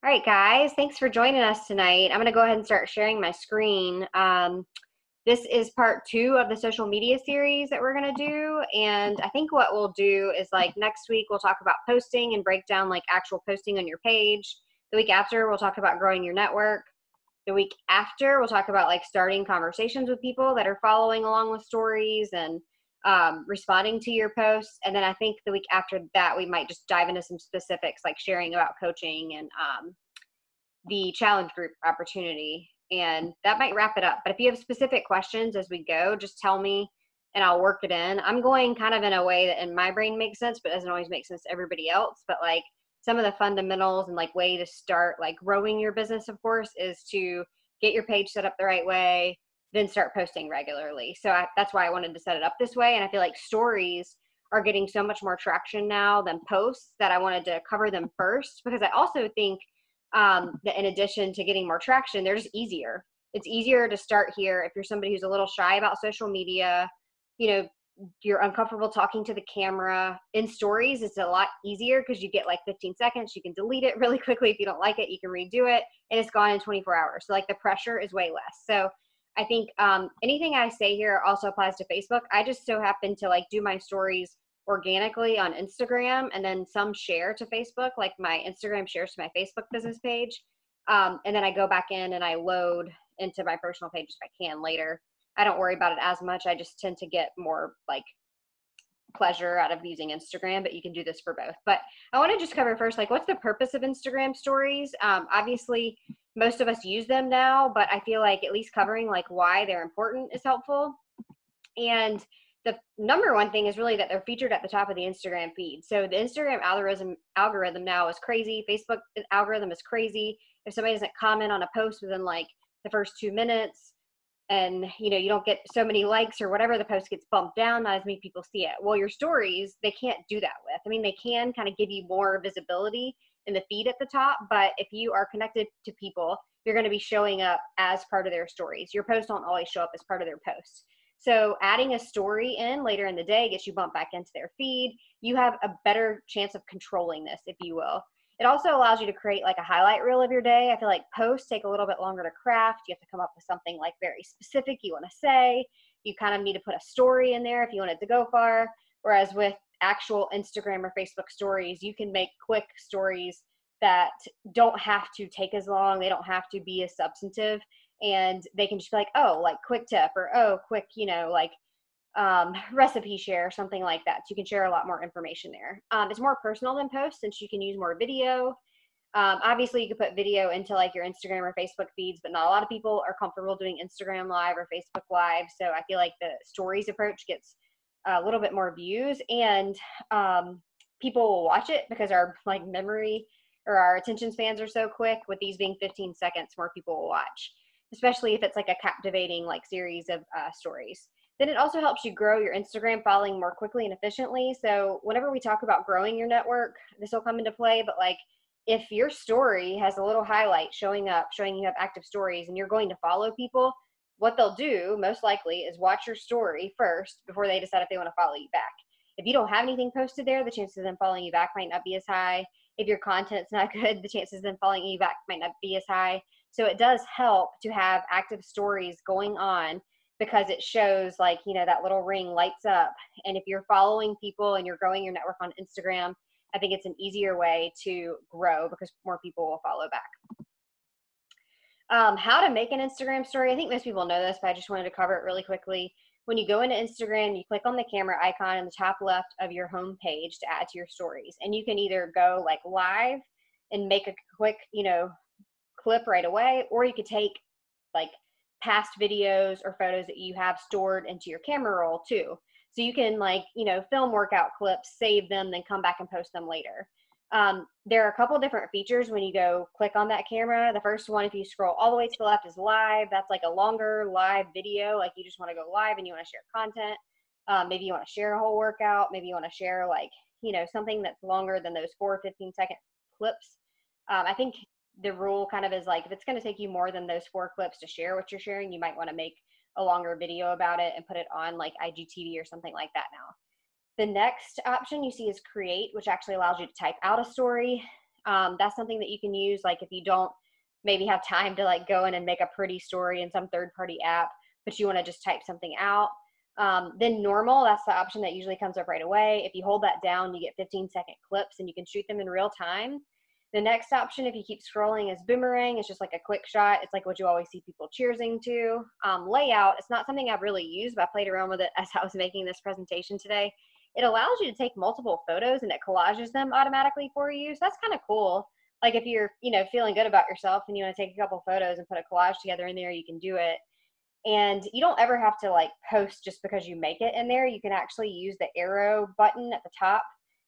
All right, guys, thanks for joining us tonight. I'm going to go ahead and start sharing my screen. This is part 2 of the social media series that we're going to do. And I think what we'll do is like next week, we'll talk about posting and break down like actual posting on your page. The week after, we'll talk about growing your network. The week after, we'll talk about like starting conversations with people that are following along with stories and responding to your posts. And then I think the week after that, we might just dive into some specifics like sharing about coaching and the challenge group opportunity. And that might wrap it up. But if you have specific questions as we go, just tell me and I'll work it in. I'm going kind of in a way that in my brain makes sense, but doesn't always make sense to everybody else. But like some of the fundamentals and like way to start like growing your business, of course, is to get your page set up the right way, then start posting regularly. So that's why I wanted to set it up this way. And I feel like stories are getting so much more traction now than posts that I wanted to cover them first, because I also think that in addition to getting more traction, they're just easier. It's easier to start here if you're somebody who's a little shy about social media, you know, you're uncomfortable talking to the camera. In stories, it's a lot easier because you get like 15 seconds. You can delete it really quickly. If you don't like it, you can redo it and it's gone in 24 hours. So like the pressure is way less. So I think anything I say here also applies to Facebook. I just so happen to like do my stories organically on Instagram and then some share to Facebook, like my Instagram shares to my Facebook business page. And then I go back in and I load into my personal page if I can later. I don't worry about it as much. I just tend to get more like pleasure out of using Instagram, but you can do this for both. But I want to just cover first, like, what's the purpose of Instagram stories? Obviously, most of us use them now, but I feel like at least covering like why they're important is helpful. And the number one thing is really that they're featured at the top of the Instagram feed. So the Instagram algorithm now is crazy. Facebook algorithm is crazy. If somebody doesn't comment on a post within like the first 2 minutes, and you don't get so many likes or whatever, the post gets bumped down, not as many people see it. Well, your stories, they can't do that with. I mean, they can kind of give you more visibility in the feed at the top, but if you are connected to people, you're going to be showing up as part of their stories. Your posts don't always show up as part of their posts. So adding a story in later in the day gets you bumped back into their feed. You have a better chance of controlling this, if you will. It also allows you to create like a highlight reel of your day. I feel like posts take a little bit longer to craft. You have to come up with something like very specific you want to say. You kind of need to put a story in there if you want it to go far. Whereas with actual Instagram or Facebook stories, you can make quick stories that don't have to take as long. They don't have to be as substantive. And they can just be like, oh, like quick tip, or oh, quick, like recipe share or something like that. So you can share a lot more information there. It's more personal than posts since you can use more video. Obviously, you could put video into like your Instagram or Facebook feeds, but not a lot of people are comfortable doing Instagram Live or Facebook Live. So I feel like the stories approach gets a little bit more views, and people will watch it because our like memory or our attention spans are so quick. With these being 15 seconds, more people will watch, especially if it's like a captivating like series of stories. Then it also helps you grow your Instagram following more quickly and efficiently. So whenever we talk about growing your network, this will come into play. But like if your story has a little highlight showing up, showing you have active stories and you're going to follow people, what they'll do most likely is watch your story first before they decide if they want to follow you back. If you don't have anything posted there, the chances of them following you back might not be as high. If your content's not good, the chances of them following you back might not be as high. So it does help to have active stories going on, because it shows like, that little ring lights up. And if you're following people and you're growing your network on Instagram, I think it's an easier way to grow because more people will follow back. How to make an Instagram story. I think most people know this, but I just wanted to cover it really quickly. When you go into Instagram, you click on the camera icon in the top left of your home page to add to your stories. And you can either go like live and make a quick, clip right away, or you could take like past videos or photos that you have stored into your camera roll too. So you can like, film workout clips, save them, then come back and post them later. There are a couple different features when you go click on that camera. The first one, if you scroll all the way to the left, is live. That's like a longer live video. Like you just want to go live and you want to share content. Maybe you want to share a whole workout. Maybe you want to share like, something that's longer than those 4 15-second clips. I think the rule kind of is like, if it's going to take you more than those 4 clips to share what you're sharing, you might want to make a longer video about it and put it on like IGTV or something like that now. The next option you see is create, which actually allows you to type out a story. That's something that you can use, like if you don't maybe have time to like go in and make a pretty story in some third-party app, but you want to just type something out. Then normal, that's the option that usually comes up right away. If you hold that down, you get 15-second clips and you can shoot them in real time. The next option, if you keep scrolling, is boomerang. It's just like a quick shot. It's like what you always see people cheersing to. Layout, it's not something I've really used, but I played around with it as I was making this presentation today. It allows you to take multiple photos and it collages them automatically for you. So that's kind of cool. Like if you're, feeling good about yourself and you want to take a couple photos and put a collage together in there, you can do it. And you don't ever have to like post just because you make it in there. You can actually use the arrow button at the top.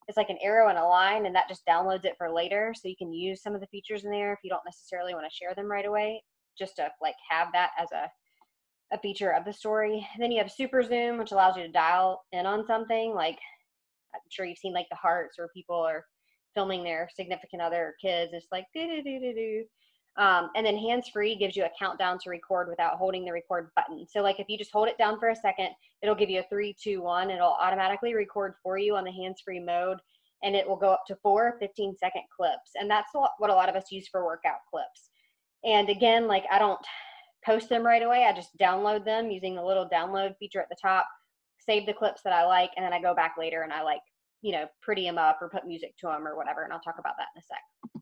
It's like an arrow and a line, and that just downloads it for later. So you can use some of the features in there if you don't necessarily want to share them right away, just to like have that as a feature of the story. And then you have super zoom, which allows you to dial in on something. Like I'm sure you've seen like the hearts where people are filming their significant other or kids. It's like do do do do do. And then hands-free gives you a countdown to record without holding the record button. So like if you just hold it down for a second, it'll give you a 3, 2, 1. It'll automatically record for you on the hands-free mode, and it will go up to 4 15-second clips. And that's what a lot of us use for workout clips. And again, like I don't post them right away. I just download them using the little download feature at the top, save the clips that I like, and then I go back later and I like, pretty them up or put music to them or whatever. And I'll talk about that in a sec.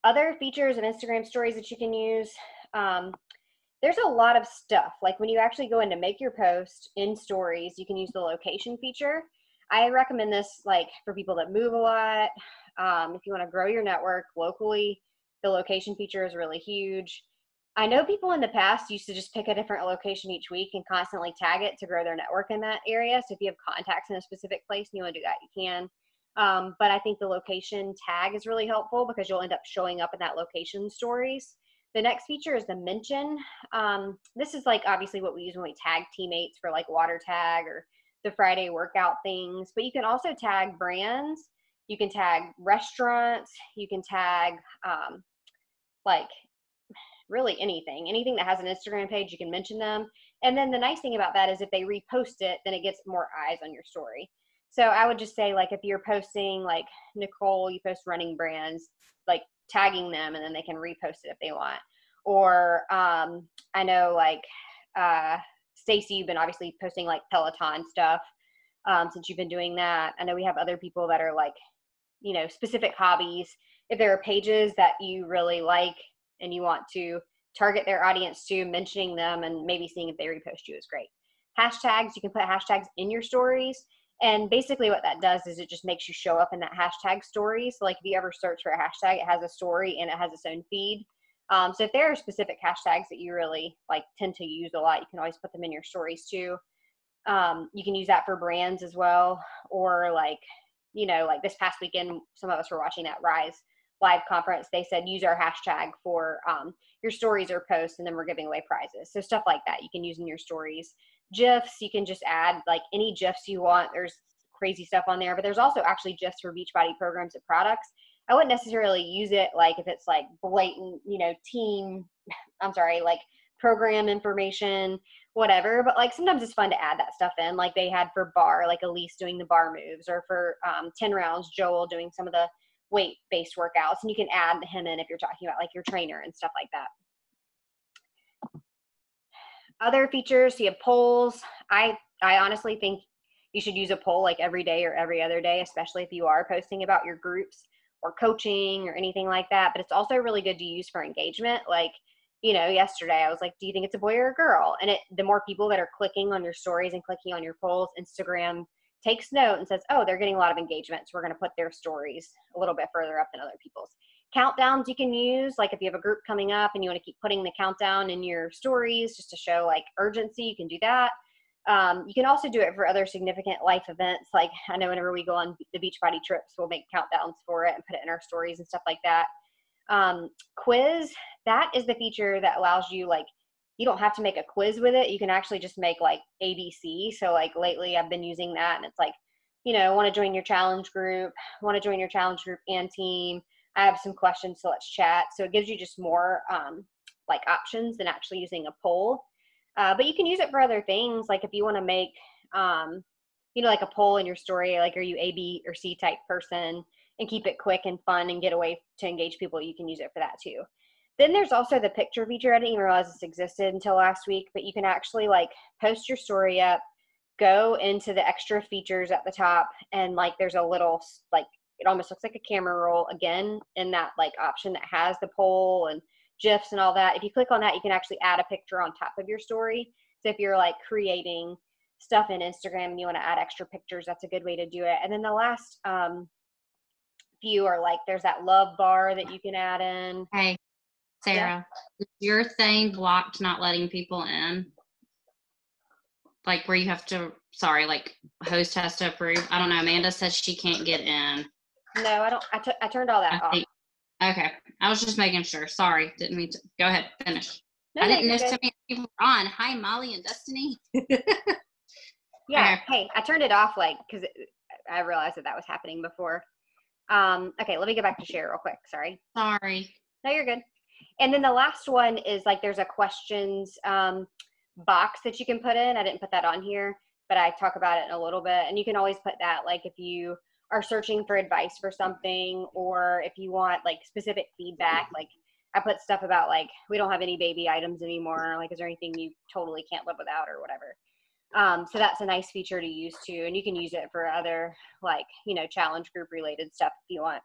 Other features of Instagram stories that you can use, there's a lot of stuff. Like when you actually go in to make your post in stories, you can use the location feature. I recommend this like for people that move a lot. If you want to grow your network locally, the location feature is really huge. I know people in the past used to just pick a different location each week and constantly tag it to grow their network in that area. So if you have contacts in a specific place and you want to do that, you can. But I think the location tag is really helpful because you'll end up showing up in that location stories. The next feature is the mention. This is like obviously what we use when we tag teammates for like water tag or the Friday workout things, but you can also tag brands. You can tag restaurants. You can tag like really anything that has an Instagram page, you can mention them. And then the nice thing about that is if they repost it, then it gets more eyes on your story. So I would just say, like, if you're posting, like, Nicole, you post running brands, like, tagging them, and then they can repost it if they want. Or I know, like, Stacy, you've been obviously posting, like, Peloton stuff since you've been doing that. I know we have other people that are, like, specific hobbies. If there are pages that you really like and you want to target their audience to, mentioning them and maybe seeing if they repost you is great. Hashtags, you can put hashtags in your stories. And basically what that does is it just makes you show up in that hashtag story. So like if you ever search for a hashtag, it has a story and it has its own feed. So if there are specific hashtags that you really like tend to use a lot, you can always put them in your stories too. You can use that for brands as well. Or like, like this past weekend, some of us were watching that Rise live conference. They said use our hashtag for your stories or posts, and then we're giving away prizes. So stuff like that you can use in your stories. GIFs, you can just add like any GIFs you want. There's crazy stuff on there, but there's also actually GIFs for Beachbody programs and products. I wouldn't necessarily use it like if it's like blatant, like program information, whatever. But like sometimes it's fun to add that stuff in, like they had for bar, like Elise doing the bar moves, or for 10 rounds, Joel doing some of the weight-based workouts. And you can add him in if you're talking about like your trainer and stuff like that. Other features, you have polls. I honestly think you should use a poll like every day or every other day, especially if you are posting about your groups or coaching or anything like that. But it's also really good to use for engagement. Like, yesterday I was like, do you think it's a boy or a girl? And the more people that are clicking on your stories and clicking on your polls, Instagram takes note and says, oh, they're getting a lot of engagement, so we're going to put their stories a little bit further up than other people's. Countdowns you can use, like if you have a group coming up and you want to keep putting the countdown in your stories just to show like urgency, you can do that. You can also do it for other significant life events. Like I know whenever we go on the Beachbody trips, we'll make countdowns for it and put it in our stories and stuff like that. Quiz, that is the feature that allows you, like, you don't have to make a quiz with it. You can actually just make like ABC. So like lately I've been using that, and it's like, want to join your challenge group, and team. I have some questions, so let's chat. So it gives you just more like options than actually using a poll. But you can use it for other things. Like if you want to make, like a poll in your story, like, are you A, B, or C type person? and keep it quick and fun and get away to engage people, you can use it for that too. Then there's also the picture feature. I didn't even realize this existed until last week, but you can actually like post your story up, go into the extra features at the top, and like there's a little like, it almost looks like a camera roll again in that like option that has the poll and GIFs and all that. If you click on that, you can actually add a picture on top of your story. So if you're like creating stuff in Instagram and you want to add extra pictures, that's a good way to do it. And then the last few are like, there's that love bar that you can add in. Hey, Sarah, is your thing blocked not letting people in? Like where you have to, like host has to approve? I don't know. Amanda says she can't get in. No, I don't. I turned all that off. Okay. I was just making sure. Sorry. Didn't mean to. Go ahead. Finish. No, I didn't know so many people were on. Hi, Molly and Destiny. Yeah. Okay. Hey, I turned it off like because I realized that was happening before. Okay, let me get back to share real quick. Sorry. No, you're good. And then the last one is like there's a questions box that you can put in. I didn't put that on here, but I talk about it in a little bit. And you can always put that like if you are searching for advice for something, or if you want like specific feedback. Like I put stuff about like we don't have any baby items anymore. Like is there anything you totally can't live without or whatever? So that's a nice feature to use too. And you can use it for other like, you know, challenge group related stuff if you want.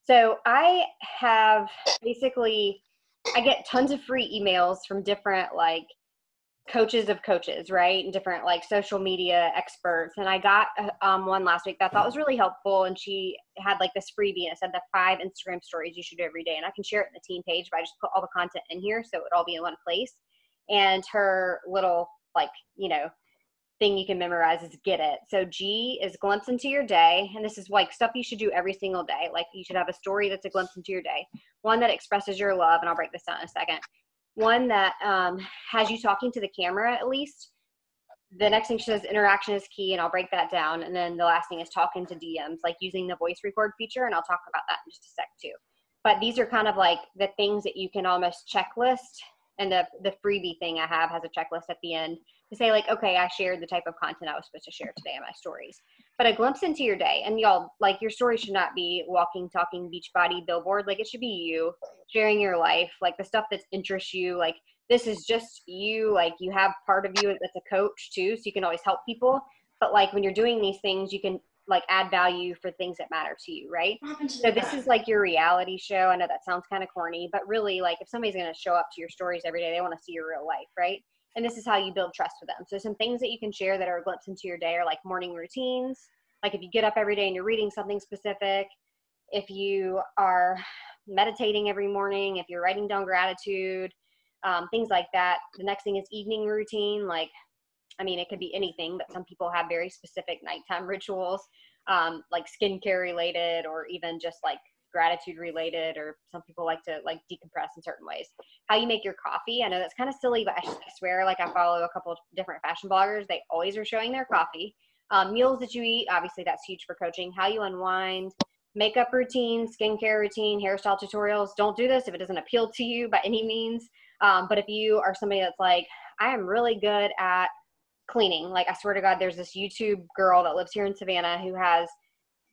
So I have basically, I get tons of free emails from different like coaches of coaches, right? And different like social media experts. And I got one last week that I thought was really helpful. And she had like this freebie and it said the 5 Instagram stories you should do every day. And I can share it in the team page, but I just put all the content in here so it would all be in one place. And her little like, you know, thing you can memorize is get it. So G is glimpse into your day. And this is like stuff you should do every single day. Like you should have a story that's a glimpse into your day. One that expresses your love. And I'll break this down in a second. One that has you talking to the camera at least. The next thing she says, interaction is key, and I'll break that down. And then the last thing is talking to DMs, like using the voice record feature, and I'll talk about that in just a sec too. But these are kind of like the things that you can almost checklist, and the freebie thing I have has a checklist at the end to say like, okay, I shared the type of content I was supposed to share today in my stories. But a glimpse into your day, and y'all, like your story should not be walking, talking, beach body, billboard. Like it should be you sharing your life, like the stuff that interests you. Like this is just you, like you have part of you that's a coach too, so you can always help people. But like when you're doing these things, you can like add value for things that matter to you, right? So this is like your reality show. I know that sounds kind of corny, but really like if somebody's going to show up to your stories every day, they want to see your real life, right? And this is how you build trust with them. So some things that you can share that are a glimpse into your day are like morning routines. Like if you get up every day and you're reading something specific, if you are meditating every morning, if you're writing down gratitude, things like that. The next thing is evening routine. Like, I mean, it could be anything, but some people have very specific nighttime rituals, like skincare related, or even just like gratitude related, or some people like to like decompress in certain ways. How you make your coffee. I know that's kind of silly, but I swear, like I follow a couple of different fashion bloggers. They always are showing their coffee. Meals that you eat, obviously that's huge for coaching. How you unwind, makeup routine, skincare routine, hairstyle tutorials. Don't do this if it doesn't appeal to you by any means. But if you are somebody that's like, I am really good at cleaning. Like I swear to God, there's this YouTube girl that lives here in Savannah who has,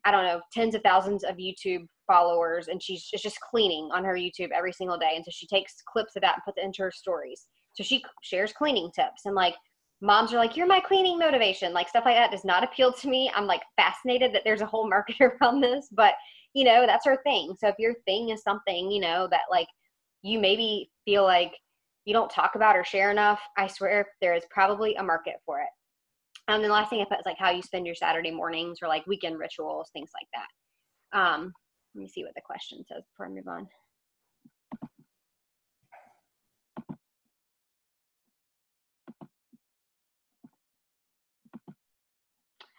I don't know, tens of thousands of YouTube followers, and she's just cleaning on her YouTube every single day. And so she takes clips of that and puts it into her stories. So she shares cleaning tips, and like moms are like, you're my cleaning motivation. Like stuff like that does not appeal to me. I'm like fascinated that there's a whole market around this, but you know, that's her thing. So if your thing is something, you know, that like you maybe feel like you don't talk about or share enough, I swear there is probably a market for it. And the last thing I put is like how you spend your Saturday mornings, or like weekend rituals, things like that. Let me see what the question says before I move on.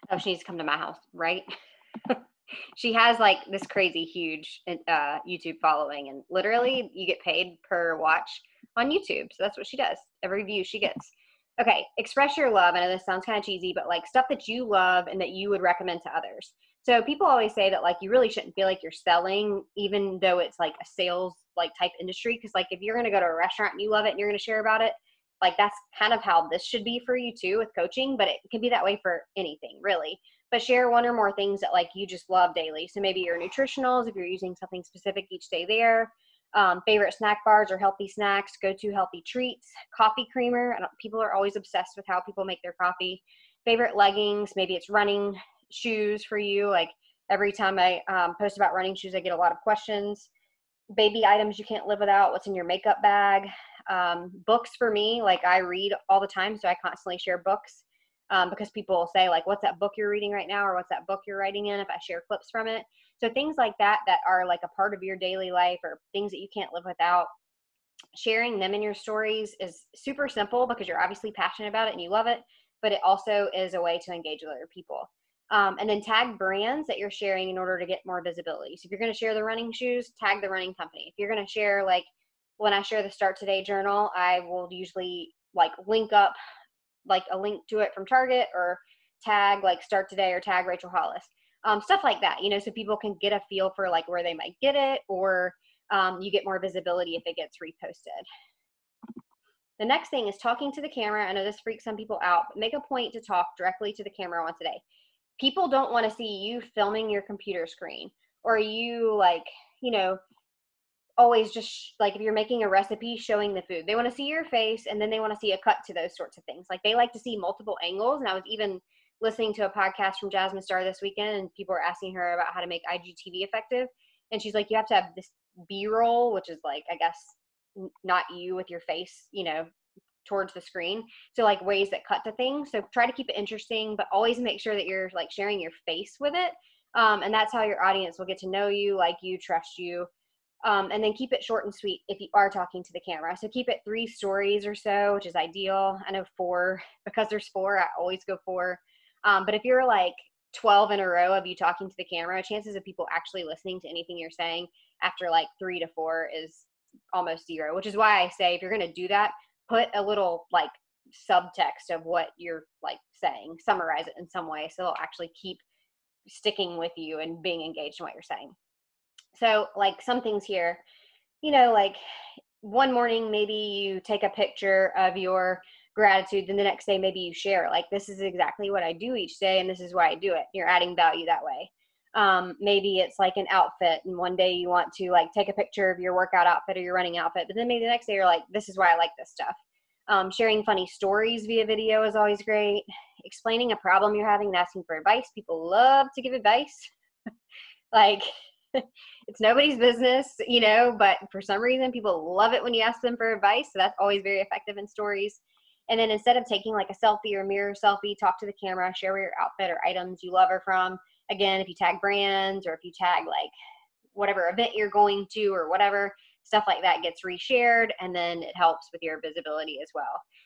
Oh, she needs to come to my house, right? She has like this crazy huge YouTube following, and literally you get paid per watch on YouTube. So that's what she does. Every view she gets. Okay, express your love. I know this sounds kind of cheesy, but like stuff that you love and that you would recommend to others. So people always say that like you really shouldn't feel like you're selling, even though it's like a sales like type industry. Because like if you're going to go to a restaurant and you love it and you're going to share about it, like that's kind of how this should be for you too with coaching, but it can be that way for anything really. but share one or more things that like you just love daily. So maybe your nutritionals, if you're using something specific each day there, favorite snack bars or healthy snacks, go-to healthy treats, coffee creamer. People are always obsessed with how people make their coffee. Favorite leggings, maybe it's running shoes for you. Like every time I post about running shoes, I get a lot of questions. Baby items you can't live without, what's in your makeup bag. Books for me, like I read all the time, so I constantly share books because people will say like, what's that book you're reading right now, or what's that book you're writing in, if I share clips from it. So things like that are like a part of your daily life, or things that you can't live without. Sharing them in your stories is super simple because you're obviously passionate about it and you love it, but it also is a way to engage with other people. And then tag brands that you're sharing in order to get more visibility. So if you're going to share the running shoes, tag the running company. If you're going to share, like when I share the Start Today journal, I will usually like link up like a link to it from Target, or tag like Start Today or tag Rachel Hollis. Stuff like that, you know, so people can get a feel for like where they might get it, or you get more visibility if it gets reposted. The next thing is talking to the camera. I know this freaks some people out, but make a point to talk directly to the camera once a day. People don't want to see you filming your computer screen, or you like, you know, always just like if you're making a recipe showing the food. They want to see your face, and then they want to see a cut to those sorts of things. Like they like to see multiple angles. And I was even listening to a podcast from Jasmine Star this weekend, and people were asking her about how to make IGTV effective. And she's like, you have to have this B-roll, which is like, I guess, not you with your face, you know, towards the screen. So like ways that cut to things. So try to keep it interesting, but always make sure that you're like sharing your face with it. And that's how your audience will get to know you, like you, trust you. And then keep it short and sweet if you are talking to the camera. So keep it 3 stories or so, which is ideal. I know 4, because there's 4, I always go 4. But if you're like 12 in a row of you talking to the camera, chances of people actually listening to anything you're saying after like 3 to 4 is almost 0, which is why I say if you're going to do that, put a little like subtext of what you're like saying, summarize it in some way so they'll actually keep sticking with you and being engaged in what you're saying. So like some things here, you know, like one morning maybe you take a picture of your gratitude, then the next day maybe you share like, this is exactly what I do each day and this is why I do it. You're adding value that way. Maybe it's like an outfit, and one day you want to like take a picture of your workout outfit or your running outfit, but then maybe the next day you're like, this is why I like this stuff. Sharing funny stories via video is always great. Explaining a problem you're having and asking for advice. People love to give advice. Like it's nobody's business, you know, but for some reason people love it when you ask them for advice. So that's always very effective in stories. And then instead of taking like a selfie or mirror selfie, talk to the camera, share where your outfit or items you love are from. Again, if you tag brands, or if you tag like whatever event you're going to or whatever, stuff like that gets reshared, and then it helps with your visibility as well.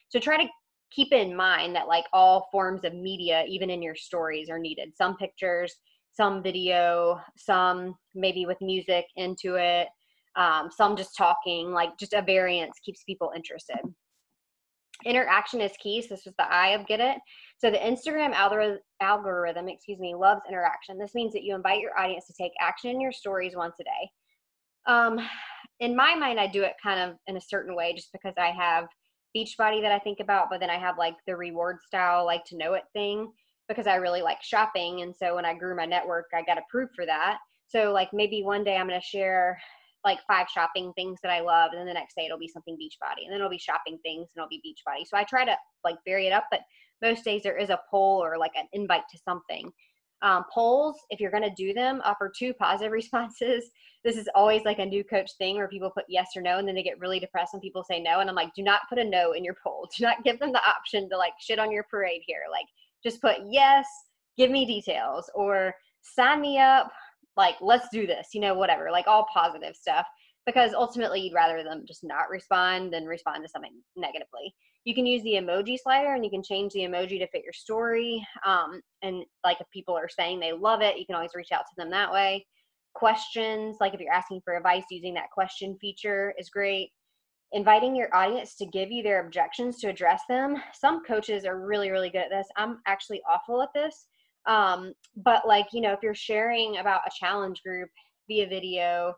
So try to keep in mind that like all forms of media, even in your stories, are needed. Some pictures, some video, some maybe with music into it, some just talking, like just a variance keeps people interested. Interaction is key. So this was the I of Get It. So the Instagram algorithm, loves interaction. This means that you invite your audience to take action in your stories once a day. In my mind, I do it kind of in a certain way just because I have Beachbody that I think about, but then I have like the reward style, like to know it thing, because I really like shopping. And so when I grew my network, I got approved for that. So like maybe one day I'm going to share like 5 shopping things that I love, and then the next day it'll be something Beachbody, and then it'll be shopping things and it'll be Beachbody. So I try to like vary it up, but most days there is a poll or like an invite to something. Polls, if you're going to do them, offer 2 positive responses. This is always like a new coach thing where people put yes or no, and then they get really depressed when people say no. And I'm like, do not put a no in your poll. Do not give them the option to like shit on your parade here. Like just put yes, give me details, or sign me up. Like, let's do this, you know, whatever, like all positive stuff, because ultimately you'd rather them just not respond than respond to something negatively. You can use the emoji slider, and you can change the emoji to fit your story. And like if people are saying they love it, you can always reach out to them that way. Questions, like if you're asking for advice, using that question feature is great. Inviting your audience to give you their objections to address them. Some coaches are really, really good at this. I'm actually awful at this. But like, you know, if you're sharing about a challenge group via video,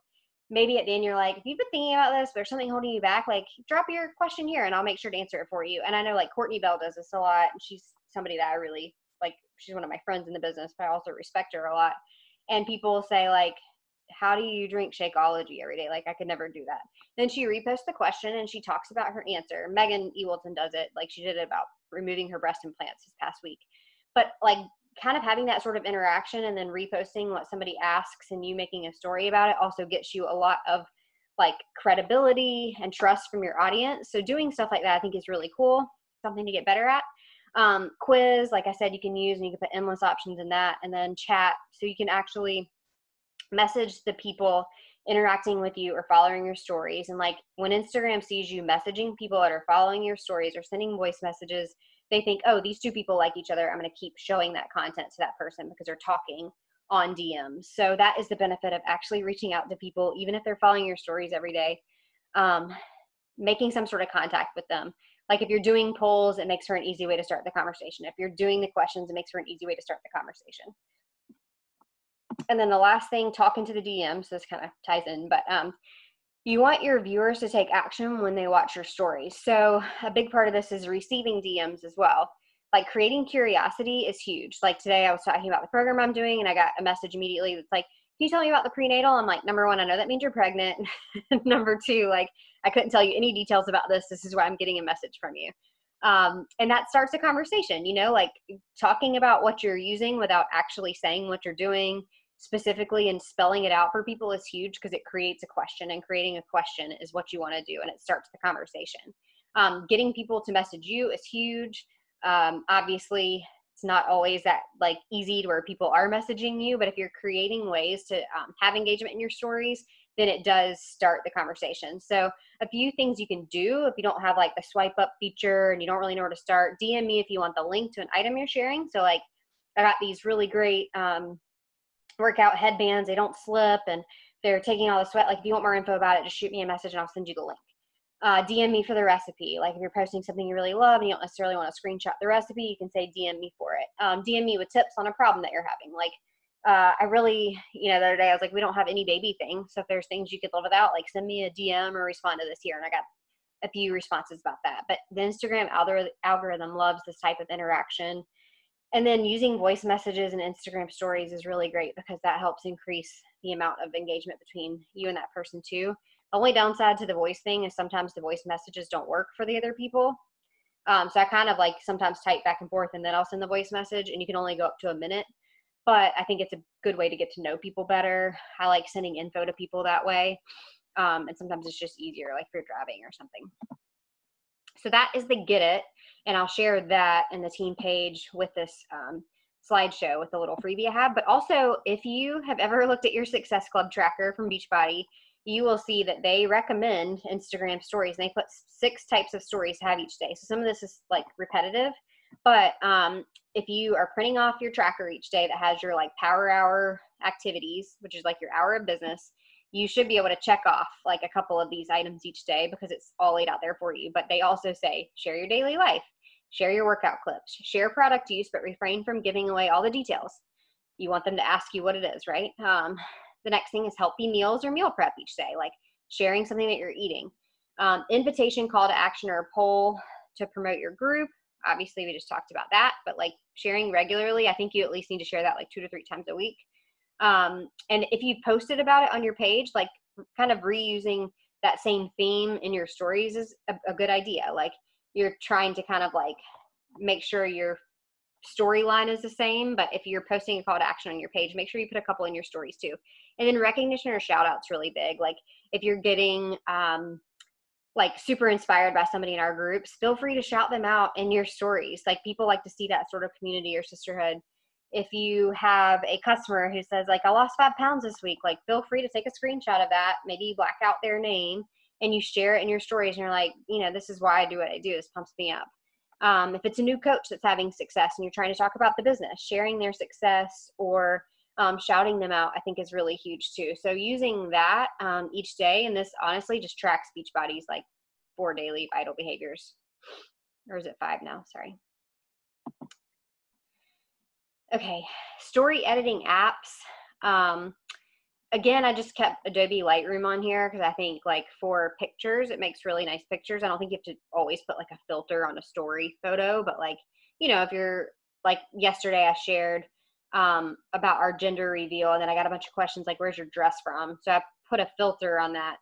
maybe at the end you're like, if you've been thinking about this, there's something holding you back, like drop your question here and I'll make sure to answer it for you. And I know like Courtney Bell does this a lot, and she's somebody that I really like, she's one of my friends in the business, but I also respect her a lot. And people say like, how do you drink Shakeology every day? Like, I could never do that. Then she reposts the question and she talks about her answer. Megan Ewelton does it. Like, she did it about removing her breast implants this past week. But like, kind of having that sort of interaction and then reposting what somebody asks and you making a story about it also gets you a lot of like credibility and trust from your audience. So doing stuff like that, I think, is really cool, something to get better at. Quiz, like I said, you can use, and you can put endless options in that. And then chat, so you can actually message the people interacting with you or following your stories. And like, when Instagram sees you messaging people that are following your stories or sending voice messages, they think, oh, these two people like each other. I'm going to keep showing that content to that person because they're talking on DMs. So that is the benefit of actually reaching out to people, even if they're following your stories every day, making some sort of contact with them. Like, if you're doing polls, it makes for an easy way to start the conversation. If you're doing the questions, it makes for an easy way to start the conversation. And then the last thing, talking to the DMs, this kind of ties in, but you want your viewers to take action when they watch your stories. So a big part of this is receiving DMs as well. Like, creating curiosity is huge. Like, today I was talking about the program I'm doing and I got a message immediately that's like, can you tell me about the prenatal? I'm like, number one, I know that means you're pregnant. Number two, like, I couldn't tell you any details about this. This is why I'm getting a message from you. And that starts a conversation, you know, like talking about what you're using without actually saying what you're doing specifically and spelling it out for people is huge, because it creates a question, and creating a question is what you want to do, and it starts the conversation. Getting people to message you is huge. Obviously, it's not always that like easy to where people are messaging you, but if you're creating ways to have engagement in your stories, then it does start the conversation. So a few things you can do if you don't have like the swipe up feature and you don't really know where to start. DM me if you want the link to an item you're sharing. So like, I got these really great workout headbands. They don't slip and they're taking all the sweat. Like, if you want more info about it, just shoot me a message and I'll send you the link. DM me for the recipe. Like, if you're posting something you really love and you don't necessarily want to screenshot the recipe, you can say DM me for it. DM me with tips on a problem that you're having. Like, I really, you know, the other day I was like, we don't have any baby things. So if there's things you could live without, like, send me a DM or respond to this here. And I got a few responses about that. But the Instagram algorithm loves this type of interaction. And then using voice messages and Instagram stories is really great, because that helps increase the amount of engagement between you and that person too. The only downside to the voice thing is sometimes the voice messages don't work for the other people. So I kind of like sometimes type back and forth and then I'll send the voice message, and you can only go up to a minute. But I think it's a good way to get to know people better. I like sending info to people that way. And sometimes it's just easier, like if you're driving or something. So that is the Get It. And I'll share that in the team page with this slideshow with the little freebie I have. But also, if you have ever looked at your Success Club tracker from Beachbody, you will see that they recommend Instagram stories. And they put 6 types of stories to have each day. So some of this is like repetitive. But if you are printing off your tracker each day that has your like power hour activities, which is like your hour of business, you should be able to check off like a couple of these items each day, because it's all laid out there for you. But they also say, share your daily life, share your workout clips, share product use, but refrain from giving away all the details. You want them to ask you what it is, right? The next thing is healthy meals or meal prep each day, like sharing something that you're eating. Invitation, call to action, or a poll to promote your group. Obviously, we just talked about that, but like sharing regularly, I think you at least need to share that like 2 to 3 times a week. And if you posted about it on your page, like kind of reusing that same theme in your stories is a good idea. Like, you're trying to kind of like make sure your storyline is the same, but if you're posting a call to action on your page, make sure you put a couple in your stories too. And then recognition or shout out's really big. Like, if you're getting like super inspired by somebody in our groups, feel free to shout them out in your stories. Like, people like to see that sort of community or sisterhood. If you have a customer who says like, I lost 5 pounds this week, like, feel free to take a screenshot of that. Maybe you black out their name and you share it in your stories, and you're like, you know, this is why I do what I do. This pumps me up. If it's a new coach that's having success and you're trying to talk about the business, sharing their success or shouting them out, I think is really huge too. So using that each day, and this honestly just tracks Beachbody's like 4 daily vital behaviors. Or is it 5 now? Sorry. Okay, story editing apps. Again, I just kept Adobe Lightroom on here because I think like for pictures, it makes really nice pictures. I don't think you have to always put like a filter on a story photo, but like, you know, if you're like yesterday I shared about our gender reveal, and then I got a bunch of questions like, where's your dress from? So I put a filter on that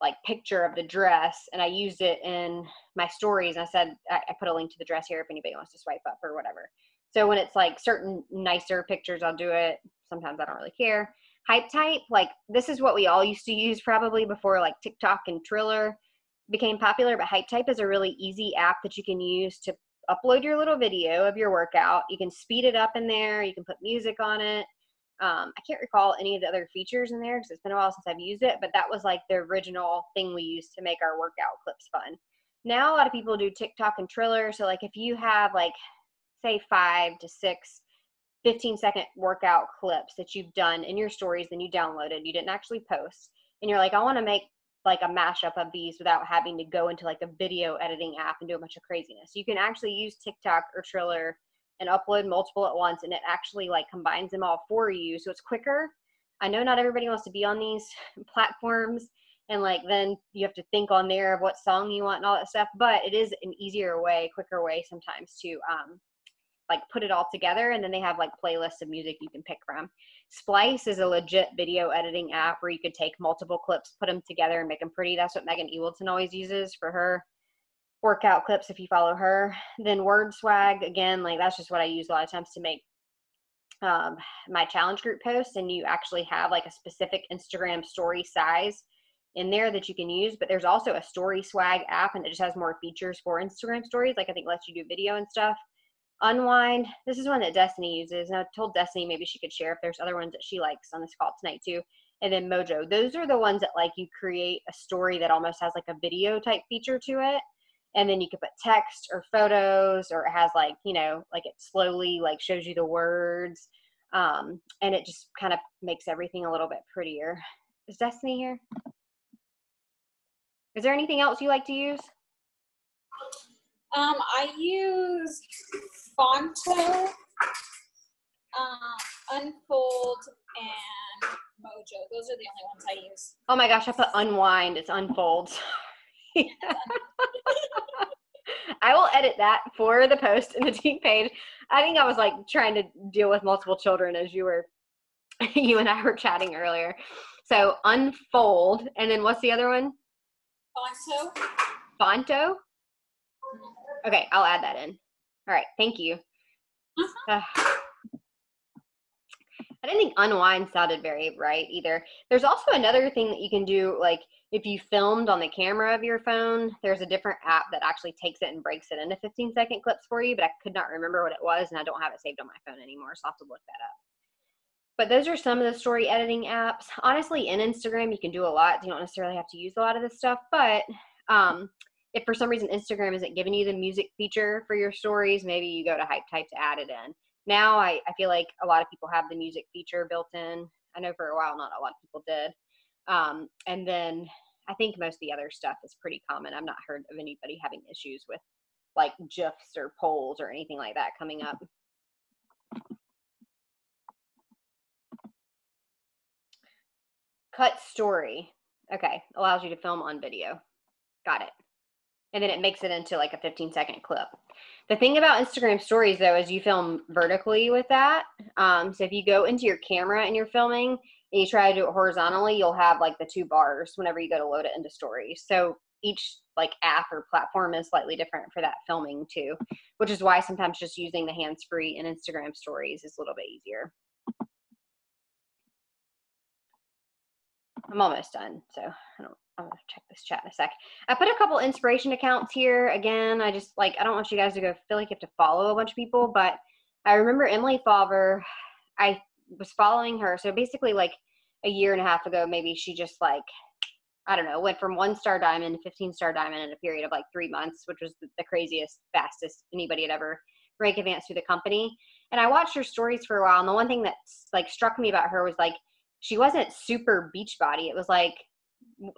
like picture of the dress, and I used it in my stories. And I said, I put a link to the dress here if anybody wants to swipe up or whatever. So when it's like certain nicer pictures, I'll do it. Sometimes I don't really care. Hype Type, like this is what we all used to use probably before like TikTok and Triller became popular, but Hype Type is a really easy app that you can use to upload your little video of your workout. You can speed it up in there. You can put music on it. I can't recall any of the other features in there because it's been a while since I've used it, but that was like the original thing we used to make our workout clips fun. Now a lot of people do TikTok and Triller. So like if you have like say 5 to 6 15-second workout clips that you've done in your stories, then you downloaded, you didn't actually post, and you're like, I want to make like a mashup of these without having to go into like a video editing app and do a bunch of craziness. You can actually use TikTok or Triller and upload multiple at once, and it actually like combines them all for you, so it's quicker. I know not everybody wants to be on these platforms, and like then you have to think on there of what song you want and all that stuff, but it is an easier way, quicker way sometimes to like put it all together. And then they have like playlists of music you can pick from. Splice is a legit video editing app where you could take multiple clips, put them together and make them pretty. That's what Megan Ewelton always uses for her workout clips if you follow her. Then Word Swag, again, like that's just what I use a lot of times to make my challenge group posts. And you actually have like a specific Instagram story size in there that you can use, but there's also a Story Swag app, and it just has more features for Instagram stories, like I think lets you do video and stuff. Unwind, this is one that Destiny uses, and I told Destiny maybe she could share if there's other ones that she likes on this call tonight too. And then Mojo, those are the ones that like you create a story that almost has like a video type feature to it, and then you can put text or photos, or it has like, you know, like it slowly like shows you the words, and it just kind of makes everything a little bit prettier. Is Destiny here? Is there anything else you like to use? I use Fonto, Unfold, and Mojo. Those are the only ones I use. Oh my gosh, I put Unwind. It's Unfold. I will edit that for the post in the team page. I think I was like trying to deal with multiple children as you and I were chatting earlier. So Unfold, and then what's the other one? Fonto. Fonto? Okay, I'll add that in. All right, thank you. I didn't think Unwind sounded very right either. There's also another thing that you can do, like if you filmed on the camera of your phone, there's a different app that actually takes it and breaks it into 15-second clips for you, but I could not remember what it was, and I don't have it saved on my phone anymore, so I'll have to look that up. But those are some of the story editing apps. Honestly, in Instagram, you can do a lot. You don't necessarily have to use a lot of this stuff, but if for some reason Instagram isn't giving you the music feature for your stories, maybe you go to Hype Type to add it in. Now I feel like a lot of people have the music feature built in. I know for a while not a lot of people did. And then I think most of the other stuff is pretty common. I've not heard of anybody having issues with like GIFs or polls or anything like that coming up. Cut Story. Okay, allows you to film on video. Got it. And then it makes it into like a 15-second clip. The thing about Instagram stories though is you film vertically with that. So if you go into your camera and you're filming and you try to do it horizontally, you'll have like the 2 bars whenever you go to load it into stories. So each like app or platform is slightly different for that filming too, which is why sometimes just using the hands-free in Instagram stories is a little bit easier. I'm almost done, so I'm gonna check this chat in a sec. I put a couple inspiration accounts here. Again, I don't want you guys to go feel like you have to follow a bunch of people, but I remember Emily Fauver, I was following her. So basically like a year and a half ago, maybe she just like, I don't know, went from 1-star diamond to 15-star diamond in a period of like 3 months, which was the craziest, fastest anybody had ever rank advanced through the company. And I watched her stories for a while. And the one thing that like struck me about her was like, she wasn't super beach body. It was like,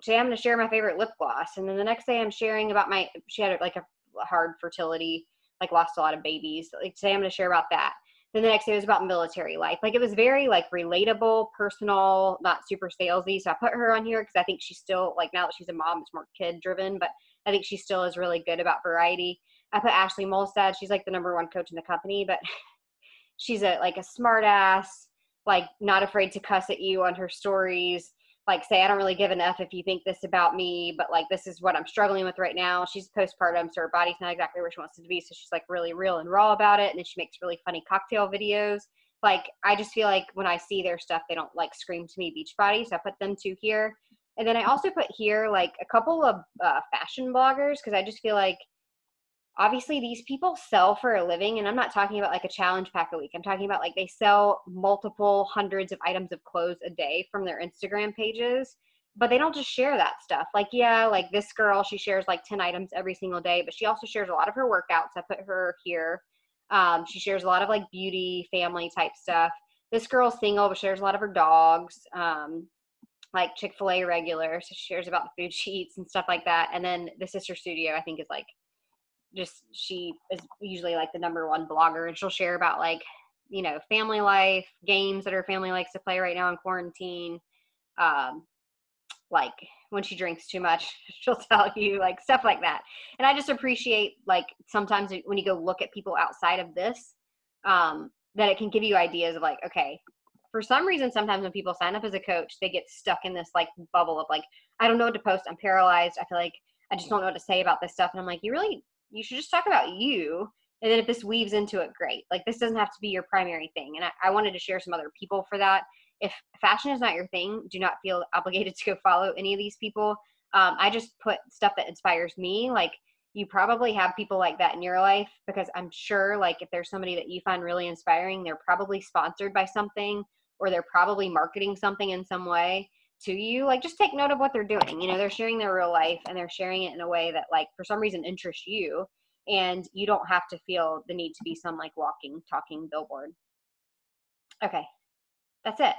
today I'm going to share my favorite lip gloss. And then the next day I'm sharing about she had like a hard fertility, like lost a lot of babies. Like today I'm going to share about that. Then the next day was about military life. Like it was very like relatable, personal, not super salesy. So I put her on here because I think she's still like, now that she's a mom, it's more kid driven, but I think she still is really good about variety. I put Ashley Molstad. She's like the #1 coach in the company, but she's a smart ass, like not afraid to cuss at you on her stories. Like say, I don't really give an F if you think this about me, but like, this is what I'm struggling with right now. She's postpartum, so her body's not exactly where she wants it to be. So she's like really real and raw about it. And then she makes really funny cocktail videos. Like, I just feel like when I see their stuff, they don't like scream to me Beachbody. So I put them 2 here. And then I also put here like a couple of fashion bloggers, because I just feel like obviously these people sell for a living, and I'm not talking about like a challenge pack a week. I'm talking about like they sell multiple hundreds of items of clothes a day from their Instagram pages, but they don't just share that stuff. Like, yeah, like this girl, she shares like 10 items every single day, but she also shares a lot of her workouts. I put her here. She shares a lot of like beauty, family type stuff. This girl's single, but shares a lot of her dogs, like Chick-fil-A regular. So she shares about the food she eats and stuff like that. And then the Sister Studio, I think, is like, just, she is usually like the #1 blogger, and she'll share about like, you know, family life, games that her family likes to play right now in quarantine. Like when she drinks too much, she'll tell you like stuff like that. And I just appreciate like sometimes when you go look at people outside of this, that it can give you ideas of like, okay, for some reason, sometimes when people sign up as a coach, they get stuck in this like bubble of like, I don't know what to post. I'm paralyzed. I feel like I just don't know what to say about this stuff. And I'm like, you should just talk about you. And then if this weaves into it, great. Like, this doesn't have to be your primary thing. And I wanted to share some other people for that. If fashion is not your thing, do not feel obligated to go follow any of these people. I just put stuff that inspires me. Like, you probably have people like that in your life, because I'm sure like if there's somebody that you find really inspiring, they're probably sponsored by something, or they're probably marketing something in some way to you. Like, just take note of what they're doing. You know, they're sharing their real life, and they're sharing it in a way that like for some reason interests you, and you don't have to feel the need to be some like walking, talking billboard. Okay, that's it.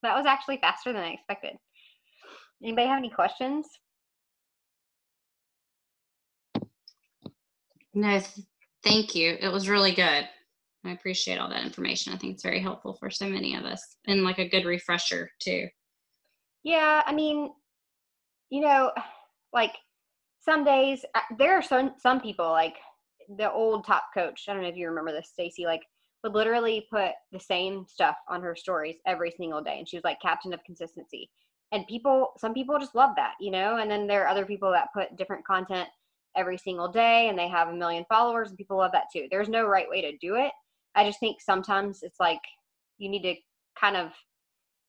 That was actually faster than I expected. Anybody have any questions? No, thank you. It was really good. I appreciate all that information. I think it's very helpful for so many of us, and like a good refresher too. Yeah, I mean, you know, like some days there are some people like the old top coach. I don't know if you remember this, Stacy, like would literally put the same stuff on her stories every single day, and she was like captain of consistency. And some people just love that, you know. And then there are other people that put different content every single day, and they have 1 million followers, and people love that too. There's no right way to do it. I just think sometimes it's like you need to kind of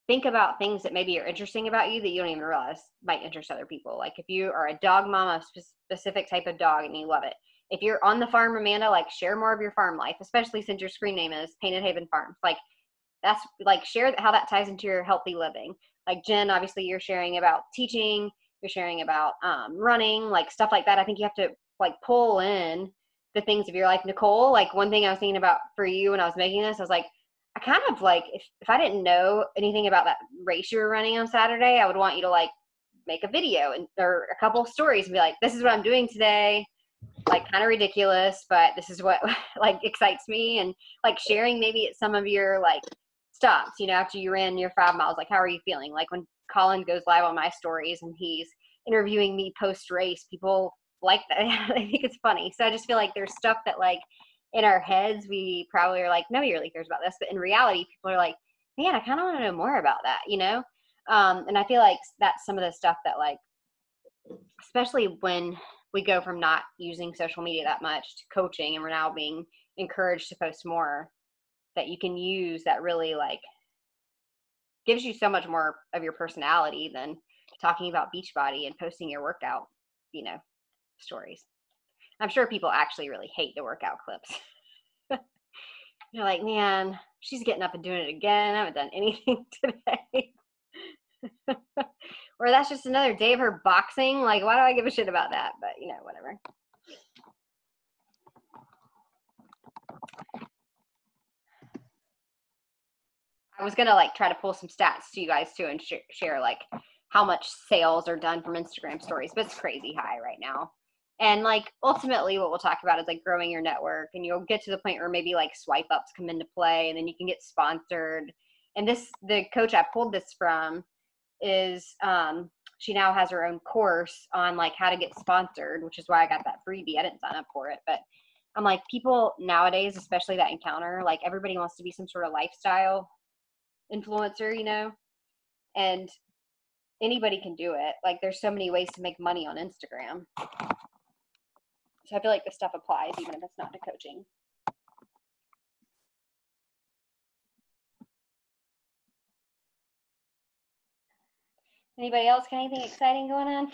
think about things that maybe are interesting about you that you don't even realize might interest other people. Like if you are a dog mama, specific type of dog, and you love it. If you're on the farm, Amanda, like share more of your farm life, especially since your screen name is Painted Haven Farms. Like that's like share how that ties into your healthy living. Like Jen, obviously you're sharing about teaching, you're sharing about running, like stuff like that. I think you have to like pull in the things of your life. Nicole, like one thing I was thinking about for you when I was making this, I was like, I kind of like, if I didn't know anything about that race you were running on Saturday, I would want you to like make a video or a couple of stories and be like, this is what I'm doing today. Like kind of ridiculous, but this is what like excites me. And like sharing maybe at some of your like stops, you know, after you ran your 5 miles, like how are you feeling? Like when Colin goes live on my stories and he's interviewing me post race, people like that. I think it's funny. So I just feel like there's stuff that like in our heads, we probably are like, nobody really cares about this. But in reality, people are like, man, I kind of want to know more about that, you know? And I feel like that's some of the stuff that like, especially when we go from not using social media that much to coaching, and we're now being encouraged to post more, that you can use that really like gives you so much more of your personality than talking about Beachbody and posting your workout, you know, stories. I'm sure people actually really hate the workout clips. You're like, man, she's getting up and doing it again. I haven't done anything today. Or that's just another day of her boxing. Like, why do I give a shit about that? But, you know, whatever. I was going to, like, try to pull some stats to you guys, too, and share, like, how much sales are done from Instagram stories. But it's crazy high right now. And, like, ultimately what we'll talk about is, like, growing your network. And you'll get to the point where maybe, like, swipe ups come into play. And then you can get sponsored. And the coach I pulled this from is she now has her own course on like how to get sponsored, which is why I got that freebie. I didn't sign up for it, but I'm like, people nowadays, especially that encounter, like everybody wants to be some sort of lifestyle influencer, you know, and anybody can do it. Like there's so many ways to make money on Instagram. So I feel like this stuff applies even if it's not to coaching. Anybody else got anything exciting going on?